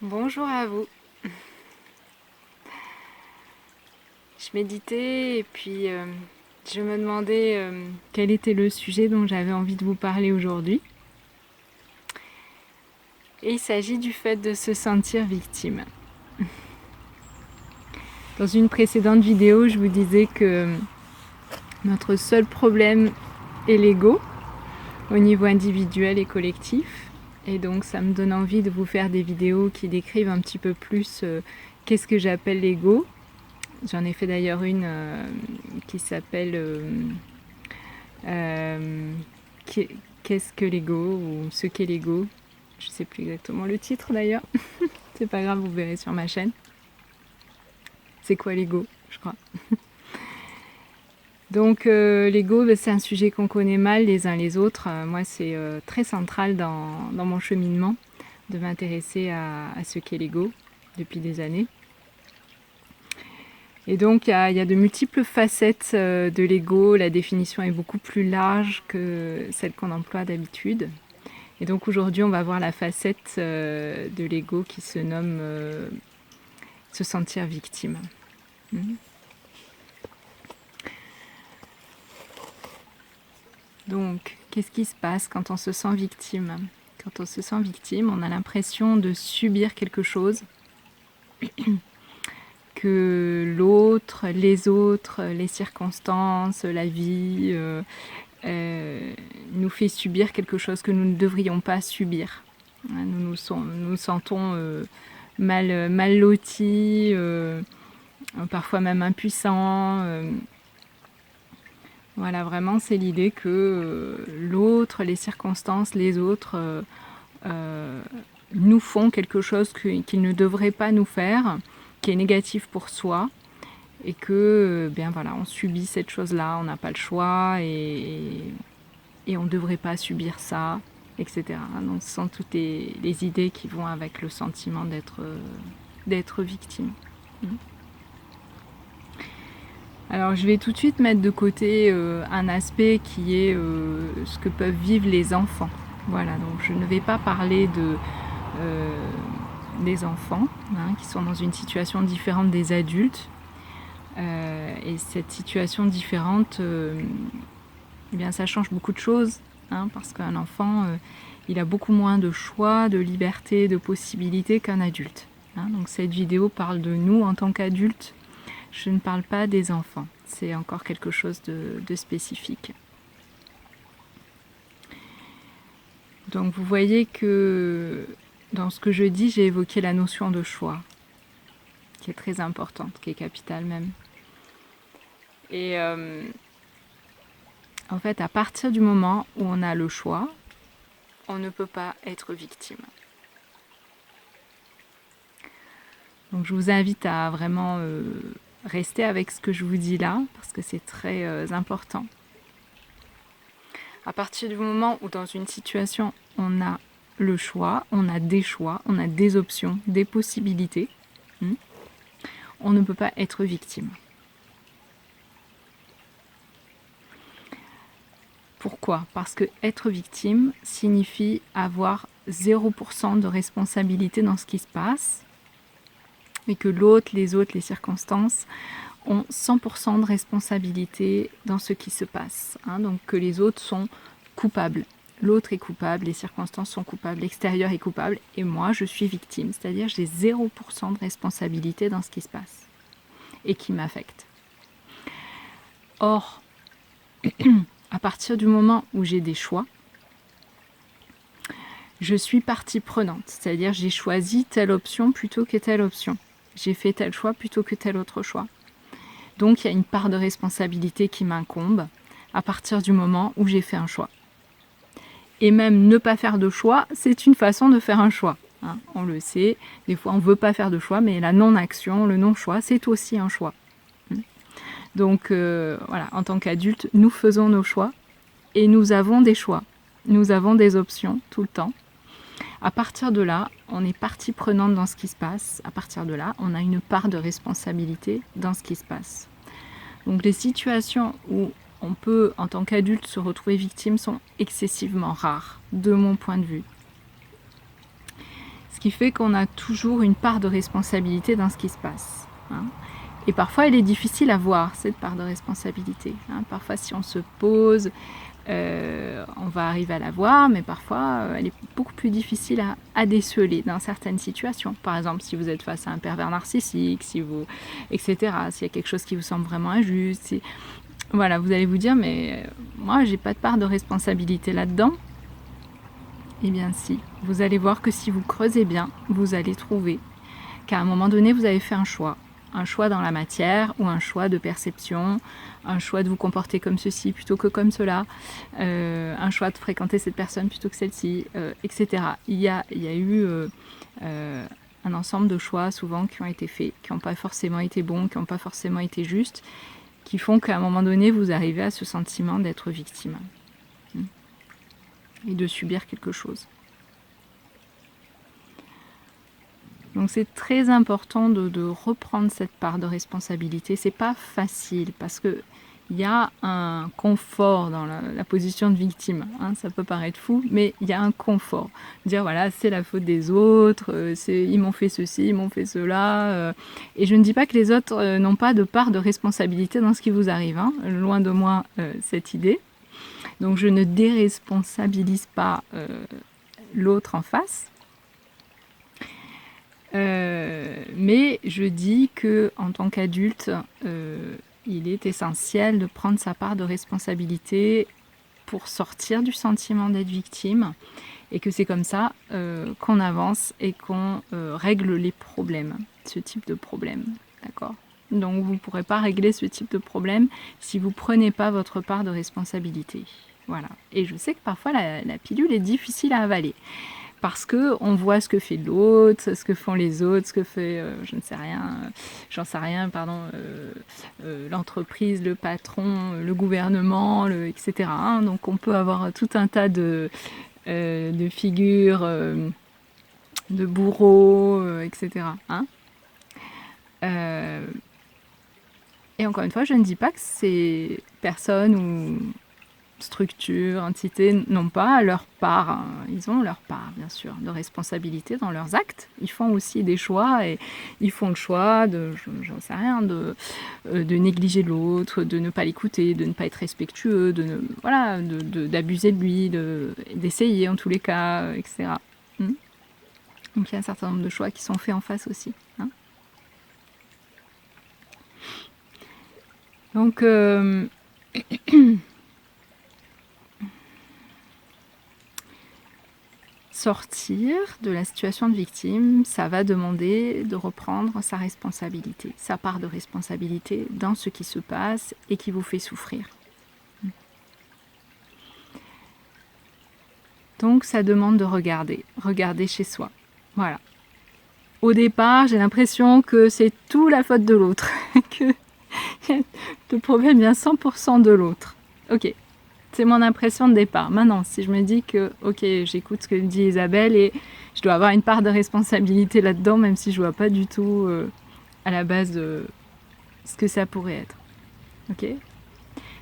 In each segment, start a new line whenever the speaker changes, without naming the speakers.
Bonjour à vous. Je méditais et puis je me demandais quel était le sujet dont j'avais envie de vous parler aujourd'hui. Et il s'agit du fait de se sentir victime. Dans une précédente vidéo, je vous disais que notre seul problème est l'ego au niveau individuel et collectif. Et donc ça me donne envie de vous faire des vidéos qui décrivent un petit peu plus qu'est-ce que j'appelle l'ego. J'en ai fait d'ailleurs une qui s'appelle qu'est-ce que l'ego ou ce qu'est l'ego. Je ne sais plus exactement le titre d'ailleurs. C'est pas grave, vous verrez sur ma chaîne. C'est quoi l'ego, je crois. Donc l'ego, c'est un sujet qu'on connaît mal les uns les autres. Moi, c'est très central dans mon cheminement de m'intéresser à ce qu'est l'ego depuis des années. Et donc il y a de multiples facettes de l'ego. La définition est beaucoup plus large que celle qu'on emploie d'habitude. Et donc aujourd'hui, on va voir la facette de l'ego qui se nomme se sentir victime. Donc, qu'est-ce qui se passe quand on se sent victime? Quand on se sent victime, on a l'impression de subir quelque chose, que l'autre, les autres, les circonstances, la vie nous fait subir quelque chose que nous ne devrions pas subir. Nous nous sentons mal lotis, parfois même impuissants. Voilà, vraiment, c'est l'idée que l'autre, les circonstances, les autres nous font quelque chose qu'ils ne devraient pas nous faire, qui est négatif pour soi, et que, bien voilà, on subit cette chose-là, on n'a pas le choix, et on ne devrait pas subir ça, etc. Donc, ce sont toutes les idées qui vont avec le sentiment d'être victime. Alors je vais tout de suite mettre de côté un aspect qui est ce que peuvent vivre les enfants. Voilà, donc je ne vais pas parler des enfants qui sont dans une situation différente des adultes. Et cette situation différente, eh bien, ça change beaucoup de choses, parce qu'un enfant, il a beaucoup moins de choix, de liberté, de possibilités qu'un adulte. Donc cette vidéo parle de nous en tant qu'adultes. Je ne parle pas des enfants, c'est encore quelque chose de spécifique. Donc vous voyez que dans ce que je dis, j'ai évoqué la notion de choix, qui est très importante, qui est capitale même. Et en fait, à partir du moment où on a le choix, on ne peut pas être victime. Donc je vous invite à vraiment rester avec ce que je vous dis là, parce que c'est très important. À partir du moment où dans une situation, on a le choix, on a des options, des possibilités, on ne peut pas être victime. Pourquoi? Parce que être victime signifie avoir 0% de responsabilité dans ce qui se passe, et que l'autre, les circonstances ont 100% de responsabilité dans ce qui se passe. Donc que les autres sont coupables. L'autre est coupable, les circonstances sont coupables, l'extérieur est coupable, et moi je suis victime. C'est-à-dire j'ai 0% de responsabilité dans ce qui se passe et qui m'affecte. Or, à partir du moment où j'ai des choix, je suis partie prenante. C'est-à-dire j'ai choisi telle option plutôt que telle option. J'ai fait tel choix plutôt que tel autre choix. Donc il y a une part de responsabilité qui m'incombe à partir du moment où j'ai fait un choix. Et même ne pas faire de choix, c'est une façon de faire un choix. On le sait, des fois on ne veut pas faire de choix, mais la non-action, le non-choix, c'est aussi un choix. Donc voilà, en tant qu'adulte, nous faisons nos choix et nous avons des choix. Nous avons des options tout le temps. À partir de là, on est partie prenante dans ce qui se passe. À partir de là, on a une part de responsabilité dans ce qui se passe. Donc les situations où on peut, en tant qu'adulte, se retrouver victime sont excessivement rares, de mon point de vue. Ce qui fait qu'on a toujours une part de responsabilité dans ce qui se passe. Hein. Et parfois, elle est difficile à voir, cette part de responsabilité. Hein. Parfois, si on se pose, on va arriver à la voir, mais parfois, elle est beaucoup plus difficile à déceler dans certaines situations. Par exemple, si vous êtes face à un pervers narcissique, etc., s'il y a quelque chose qui vous semble vraiment injuste, voilà, vous allez vous dire, mais moi, j'ai pas de part de responsabilité là-dedans. Eh bien si, vous allez voir que si vous creusez bien, vous allez trouver qu'à un moment donné, vous avez fait un choix dans la matière ou un choix de perception, un choix de vous comporter comme ceci plutôt que comme cela, un choix de fréquenter cette personne plutôt que celle-ci, etc. Il y a eu un ensemble de choix souvent qui ont été faits, qui n'ont pas forcément été bons, qui n'ont pas forcément été justes, qui font qu'à un moment donné, vous arrivez à ce sentiment d'être victime et de subir quelque chose. Donc c'est très important de reprendre cette part de responsabilité. C'est pas facile parce que il y a un confort dans la position de victime. Hein, ça peut paraître fou, mais il y a un confort. Dire voilà, c'est la faute des autres, ils m'ont fait ceci, ils m'ont fait cela. Et je ne dis pas que les autres n'ont pas de part de responsabilité dans ce qui vous arrive. Hein, loin de moi cette idée. Donc je ne déresponsabilise pas l'autre en face. Mais je dis que en tant qu'adulte, il est essentiel de prendre sa part de responsabilité pour sortir du sentiment d'être victime et que c'est comme ça qu'on avance et qu'on règle les problèmes, ce type de problème, d'accord ? Donc vous ne pourrez pas régler ce type de problème si vous ne prenez pas votre part de responsabilité. Voilà. Et je sais que parfois la pilule est difficile à avaler. Parce qu'on voit ce que fait l'autre, ce que font les autres, ce que fait, l'entreprise, le patron, le gouvernement, etc. Hein. Donc on peut avoir tout un tas de figures, de bourreaux, etc. Hein. Et encore une fois, je ne dis pas que ces personnes ou structures, entités n'ont pas leur part, hein. Ils ont leur part bien sûr de responsabilité dans leurs actes, ils font aussi des choix et ils font le choix de, de négliger l'autre, de ne pas l'écouter, de ne pas être respectueux, d'abuser de lui, d'essayer en tous les cas, etc. Donc il y a un certain nombre de choix qui sont faits en face aussi. Hein. Donc sortir de la situation de victime, ça va demander de reprendre sa responsabilité, sa part de responsabilité dans ce qui se passe et qui vous fait souffrir. Donc ça demande de regarder chez soi. Voilà. Au départ, j'ai l'impression que c'est tout la faute de l'autre, que le problème vient 100% de l'autre. Ok. C'est mon impression de départ. Maintenant, si je me dis que, ok, j'écoute ce que dit Isabelle et je dois avoir une part de responsabilité là-dedans, même si je vois pas du tout à la base ce que ça pourrait être. Ok ?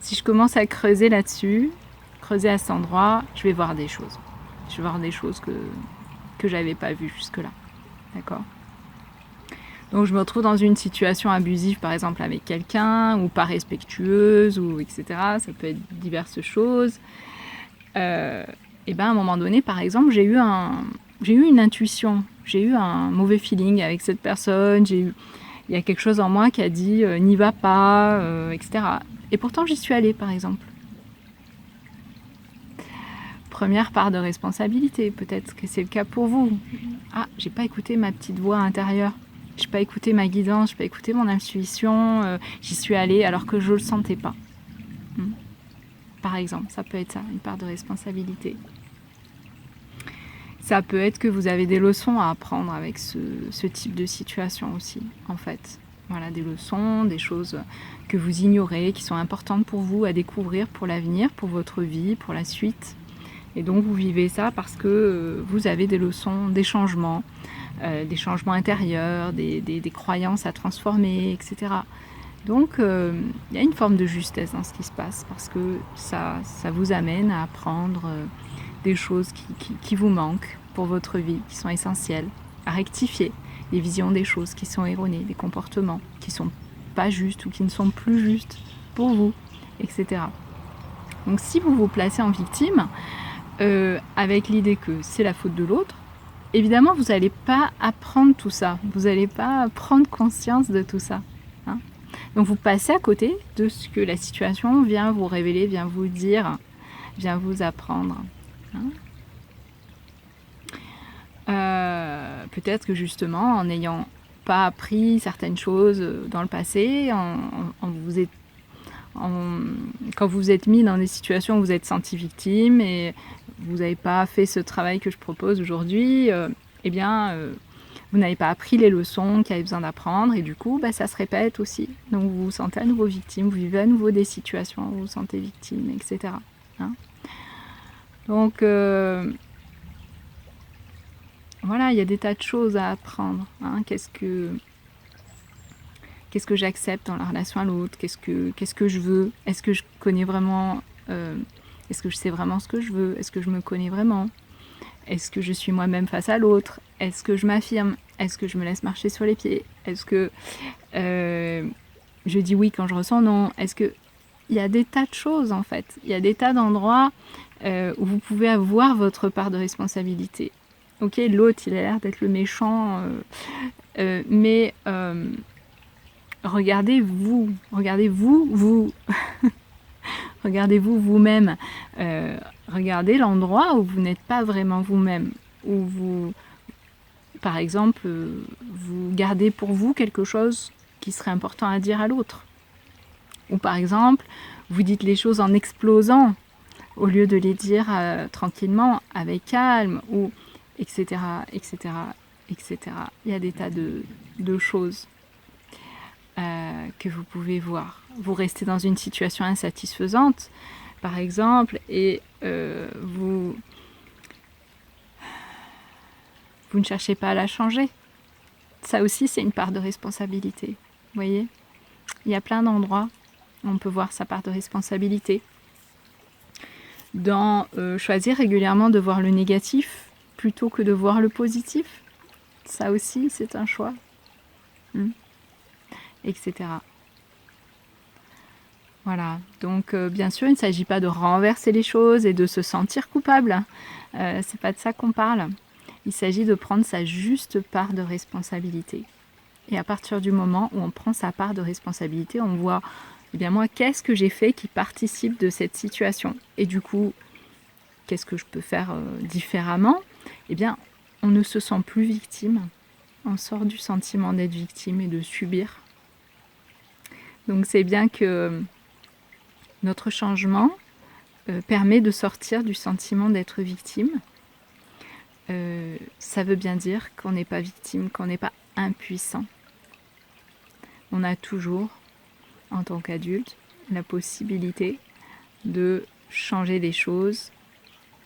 Si je commence à creuser là-dessus, creuser à cet endroit, je vais voir des choses. Je vais voir des choses que j'avais pas vues jusque-là. D'accord ? Donc je me retrouve dans une situation abusive, par exemple avec quelqu'un, ou pas respectueuse, ou etc. Ça peut être diverses choses. Et ben à un moment donné, par exemple, j'ai eu une intuition, j'ai eu un mauvais feeling avec cette personne. Il y a quelque chose en moi qui a dit n'y va pas, etc. Et pourtant j'y suis allée, par exemple. Première part de responsabilité, peut-être que c'est le cas pour vous. Ah, j'ai pas écouté ma petite voix intérieure. Je n'ai pas écouté ma guidance, je n'ai pas écouté mon intuition, j'y suis allée alors que je ne le sentais pas. Par exemple, ça peut être ça, une part de responsabilité. Ça peut être que vous avez des leçons à apprendre avec ce type de situation aussi, en fait. Voilà, des leçons, des choses que vous ignorez, qui sont importantes pour vous à découvrir pour l'avenir, pour votre vie, pour la suite. Et donc vous vivez ça parce que vous avez des leçons, des changements intérieurs, des croyances à transformer, etc. Donc il y a une forme de justesse dans ce qui se passe parce que ça vous amène à apprendre des choses qui vous manquent pour votre vie, qui sont essentielles. à rectifier les visions des choses qui sont erronées, des comportements qui sont pas justes ou qui ne sont plus justes pour vous, etc. Donc si vous vous placez en victime, avec l'idée que c'est la faute de l'autre, évidemment vous n'allez pas apprendre tout ça, vous n'allez pas prendre conscience de tout ça. Hein. Donc vous passez à côté de ce que la situation vient vous révéler, vient vous dire, vient vous apprendre. Hein. Peut-être que justement en n'ayant pas appris certaines choses dans le passé, quand vous êtes mis dans des situations où vous êtes senti victime et vous n'avez pas fait ce travail que je propose aujourd'hui, eh bien vous n'avez pas appris les leçons qu'il y avait besoin d'apprendre et du coup ça se répète aussi. Donc vous vous sentez à nouveau victime, vous vivez à nouveau des situations où vous vous sentez victime, etc. Hein. Donc voilà, il y a des tas de choses à apprendre. Hein. Qu'est-ce que j'accepte dans la relation à l'autre, qu'est-ce que je veux, est-ce que je connais vraiment, est-ce que je sais vraiment ce que je veux, est-ce que je me connais vraiment, est-ce que je suis moi-même face à l'autre, est-ce que je m'affirme, est-ce que je me laisse marcher sur les pieds, est-ce que je dis oui quand je ressens non, est-ce que... Il y a des tas de choses en fait, il y a des tas d'endroits où vous pouvez avoir votre part de responsabilité. Ok, l'autre il a l'air d'être le méchant, mais regardez-vous regardez-vous vous-même, regardez l'endroit où vous n'êtes pas vraiment vous-même, où vous, par exemple, vous gardez pour vous quelque chose qui serait important à dire à l'autre, ou par exemple, vous dites les choses en explosant au lieu de les dire tranquillement, avec calme, ou etc., etc., etc. Il y a des tas de choses que vous pouvez voir. Vous restez dans une situation insatisfaisante, par exemple, et vous ne cherchez pas à la changer. Ça aussi, c'est une part de responsabilité. Vous voyez ? Il y a plein d'endroits où on peut voir sa part de responsabilité. Dans choisir régulièrement de voir le négatif plutôt que de voir le positif. Ça aussi, c'est un choix. Etc. Voilà, donc bien sûr, il ne s'agit pas de renverser les choses et de se sentir coupable. C'est pas de ça qu'on parle. Il s'agit de prendre sa juste part de responsabilité. Et à partir du moment où on prend sa part de responsabilité, on voit, eh bien moi, qu'est-ce que j'ai fait qui participe de cette situation ? Et du coup, qu'est-ce que je peux faire différemment ? Eh bien, on ne se sent plus victime. On sort du sentiment d'être victime et de subir. Donc c'est bien que notre changement permet de sortir du sentiment d'être victime. Ça veut bien dire qu'on n'est pas victime, qu'on n'est pas impuissant. On a toujours, en tant qu'adulte, la possibilité de changer des choses.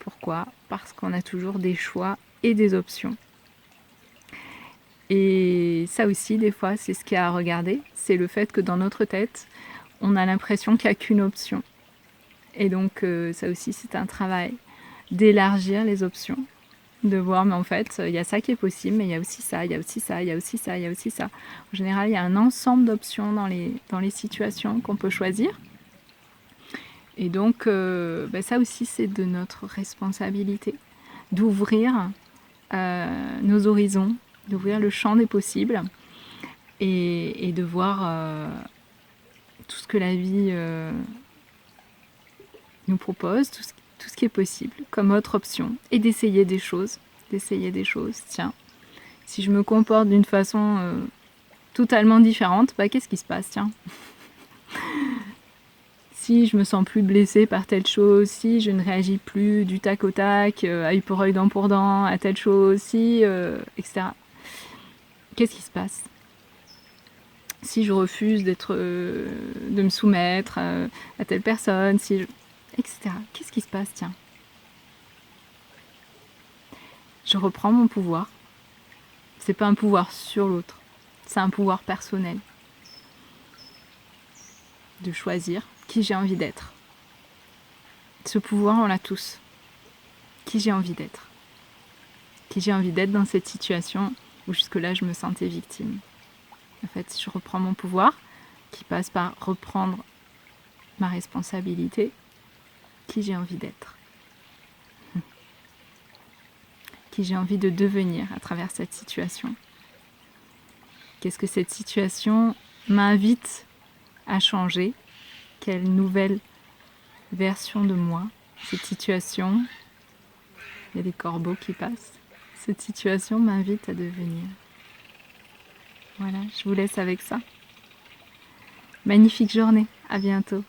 Pourquoi ? Parce qu'on a toujours des choix et des options. Et ça aussi, des fois, c'est ce qu'il y a à regarder. C'est le fait que dans notre tête, on a l'impression qu'il n'y a qu'une option. Et donc, ça aussi, c'est un travail d'élargir les options. De voir, mais en fait, il y a ça qui est possible, mais il y a aussi ça, il y a aussi ça, il y a aussi ça, il y a aussi ça. En général, il y a un ensemble d'options dans les situations qu'on peut choisir. Et donc, ça aussi, c'est de notre responsabilité. D'ouvrir nos horizons, d'ouvrir le champ des possibles et de voir tout ce que la vie nous propose, tout ce qui est possible comme autre option et d'essayer des choses. Tiens, si je me comporte d'une façon totalement différente, qu'est-ce qui se passe, tiens ? Si je me sens plus blessée par telle chose, si je ne réagis plus du tac au tac, œil pour œil, dent pour dent, à telle chose, si, etc. Qu'est-ce qui se passe ? Si je refuse de me soumettre à telle personne, etc. Qu'est-ce qui se passe, tiens ? Je reprends mon pouvoir. C'est pas un pouvoir sur l'autre, c'est un pouvoir personnel. De choisir qui j'ai envie d'être. Ce pouvoir, on l'a tous. Qui j'ai envie d'être. Qui j'ai envie d'être dans cette situation où jusque-là je me sentais victime. En fait, si je reprends mon pouvoir, qui passe par reprendre ma responsabilité, qui j'ai envie d'être, qui j'ai envie de devenir à travers cette situation. Qu'est-ce que cette situation m'invite à changer? Quelle nouvelle version de moi cette situation, il y a des corbeaux qui passent, cette situation m'invite à devenir. Voilà, je vous laisse avec ça. Magnifique journée, à bientôt.